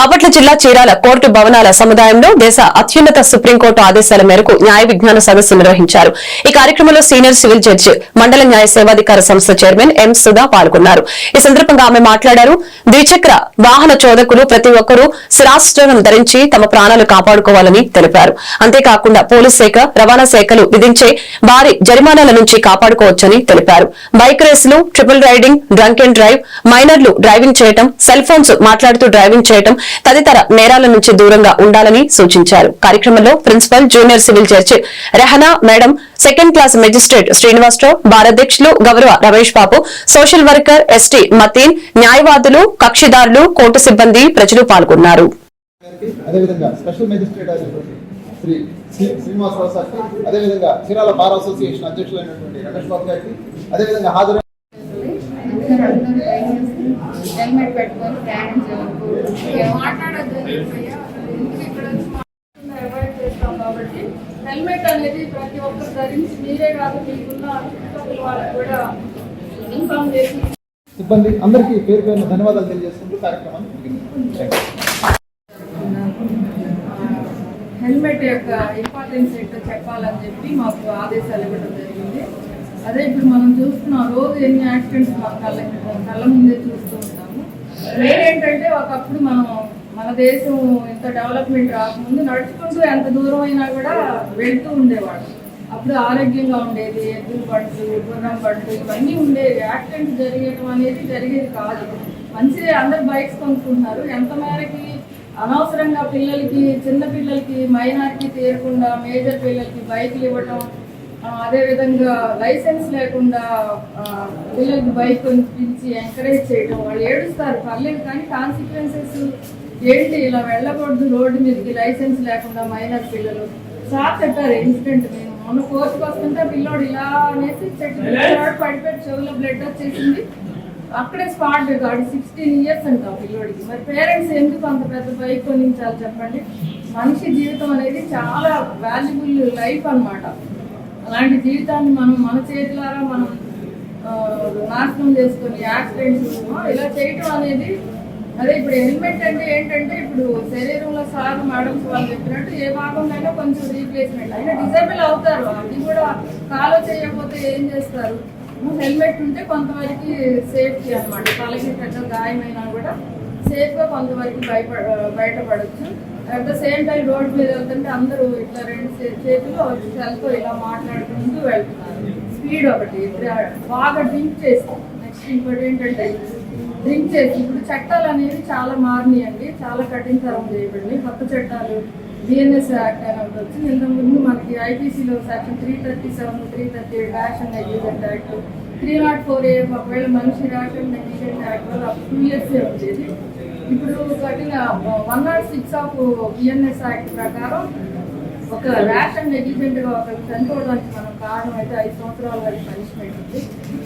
బాపట్ల జిల్లా చీరాల కోర్టు భవనాల సముదాయంలో దేశ అత్యున్నత సుప్రీంకోర్టు ఆదేశాల మేరకు న్యాయ విజ్ఞాన సదస్సు నిర్వహించారు. ఈ కార్యక్రమంలో సీనియర్ సివిల్ జడ్జి మండల న్యాయ సేవాధికార సంస్థ చైర్మన్ ఎం సుధా పాల్గొన్నారు. ఈ సందర్భంగా ఆమె మాట్లాడారు. ద్విచక్ర వాహన చోదకులు ప్రతి ఒక్కరూ శిరాస్త్రం ధరించి తమ ప్రాణాలు కాపాడుకోవాలని తెలిపారు. అంతేకాకుండా పోలీస్ శాఖ, రవాణా శాఖలు విధించే భారీ జరిమానాల నుంచి కాపాడుకోవచ్చని తెలిపారు. బైక్ రేసులు, triple riding, drunk and drive, మైనర్లు డ్రైవింగ్ చేయడం, సెల్ ఫోన్స్ మాట్లాడుతూ డ్రైవింగ్ చేయడం తదితర నేరాల నుంచి దూరంగా ఉండాలని సూచించారు. కార్యక్రమంలో principal, junior civil judge Rehana madam, second class magistrate Srinivasarao, భారధ్యక్షులు గౌరవ Ramesh Babu, social worker ST Mateen, న్యాయవాదులు, కక్షిదారులు, కోర్టు సిబ్బంది, ప్రజలు పాల్గొన్నారు. శ్రీనివాసరావు సార్కి, అదేవిధంగా చీరాల బార్ అసోసియేషన్ అధ్యక్షులైనటువంటి రమేష్ బాబు గారికి, అదేవిధంగా హాజరు హెల్మెట్ పెట్టుకొని ప్రయాణం కాబట్టి హెల్మెట్ అనేది ప్రతి ఒక్కరు ధరించి మీరే కాదు మీకున్న చుట్టుపక్కల వాళ్ళకి కూడా ఇన్ఫార్మ్ చేసి సిబ్బంది అందరికీ పేరు పేరున ధన్యవాదాలు తెలియజేసుకుంటూ కార్యక్రమాన్ని హెల్మెట్ యొక్క ఇంపార్టెన్స్ ఏంటో చెప్పాలని చెప్పి మాకు ఆదేశాలు ఇవ్వడం జరిగింది. అదే ఇప్పుడు మనం చూస్తున్నాం, రోజు ఎన్ని యాక్సిడెంట్స్ మన కళ్ళ ముందే చూస్తూ ఉంటాము. ఏంటంటే ఒకప్పుడు మన దేశం ఇంత డెవలప్మెంట్ రాకముందు నడుచుకుంటూ ఎంత దూరం అయినా కూడా వెళ్తూ ఉండేవాడు. అప్పుడు ఆరోగ్యంగా ఉండేది. ఎద్దుల బండ్లు, గుర్రం బండ్లు ఇవన్నీ ఉండేవి. యాక్సిడెంట్ జరిగేయడం అనేది జరిగేది కాదు. మంచిగా అందరు బైక్స్ కొనుక్కుంటున్నారు. ఎంత మేరకి అనవసరంగా పిల్లలకి, చిన్న పిల్లలకి, మైనార్కి తీరకుండా మేజర్ పిల్లలకి బైక్లు ఇవ్వటం, అదేవిధంగా లైసెన్స్ లేకుండా పిల్లలకి బైక్ కొనిపించి ఎంకరేజ్ చేయడం. వాళ్ళు ఏడుస్తారు, పర్లేదు, కానీ కాన్సిక్వెన్సెస్ ఏంటి, ఇలా వెళ్ళకూడదు రోడ్డు మీదకి లైసెన్స్ లేకుండా మైనర్ పిల్లలు. సార్ చెప్పారు ఇన్సిడెంట్, నేను మొన్న కోర్టుకు వస్తుంటే పిల్లోడు ఇలా అనేసి చెట్టు పడిపోయి చెవులో బ్లడ్ వచ్చేసింది. అక్కడే స్పాట్ కాదు. 16 years అంట పిల్లోడికి. మరి పేరెంట్స్ ఎందుకు అంత పెద్ద బైక్ కొనించాలి చెప్పండి? మనిషి జీవితం అనేది చాలా వాల్యుబుల్ లైఫ్ అన్నమాట. అలాంటి జీవితాన్ని మన చేతులారా మనం నాశనం చేసుకొని యాక్సిడెంట్స్ ఇలా చేయటం అనేది, అదే ఇప్పుడు హెల్మెట్ అంటే ఏంటంటే ఇప్పుడు శరీరంలో సార్ మేడమ్స్ వాళ్ళు చెప్పినట్టు ఏ భాగంలో కొంచెం రీప్లేస్మెంట్ అయినా డిజేబుల్ అవుతారు. అది కూడా ఫాలో చేయకపోతే ఏం చేస్తారు? హెల్మెట్ ఉంటే కొంతవరకు సేఫ్టీ అనమాట. తలకి పెద్ద గాయమైనా కూడా సేఫ్గా కొంతవరకు బయటపడవచ్చు. At the same time road మీద వెళ్తుంటే అందరూ ఇట్లా రెండు చేతులు సెల్తో ఇలా మాట్లాడుకుంటూ వెళ్తున్నారు. స్పీడ్ ఒకటి, బాగా డ్రింక్ చేస్తాం. నెక్స్ట్ ఇంకోటి ఏంటంటే డ్రింక్ చేసి ఇప్పుడు చట్టాలు అనేవి చాలా మారినాయండి, చాలా కఠినతరం చేయబడి కొత్త చట్టాలు. బిఎన్ఎస్ యాక్ట్ అని ఒకటి వచ్చింది. ఇంతకుముందు మనకి ఐపీసీలో section 337, 338 rash and negligent act, 304A ఒకవేళ మనిషి ర్యాష్ అండ్ నెగ్లిజెంట్ యాక్ట్ వల్ల 2 years వచ్చేది. ఇప్పుడు కఠిన 106 ఆఫ్ బిఎన్ఎస్ యాక్ట్ ప్రకారం ఒక ర్యాష్ అండ్ నెగ్లిజెంట్గా ఒకరికి చనిపోవడానికి మనం కారణం అయితే 5 సంవత్సరాల వరకు పనిష్మెంట్ ఉంది.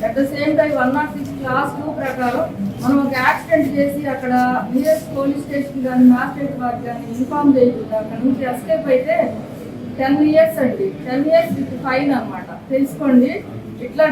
At the same time 106 Clause 2 ప్రకారం మనం ఒక యాక్సిడెంట్ చేసి అక్కడ నియరెస్ట్ పోలీస్ స్టేషన్ కానీ మ్యాజిస్ట్రేట్ వారికి కానీ ఇన్ఫార్మ్ చేయకుండా అక్కడ నుంచి ఎస్కేప్ అయితే 10 years అండి. 10 years విత్ ఫైన్ అనమాట. తెలుసుకోండి. ఇట్లా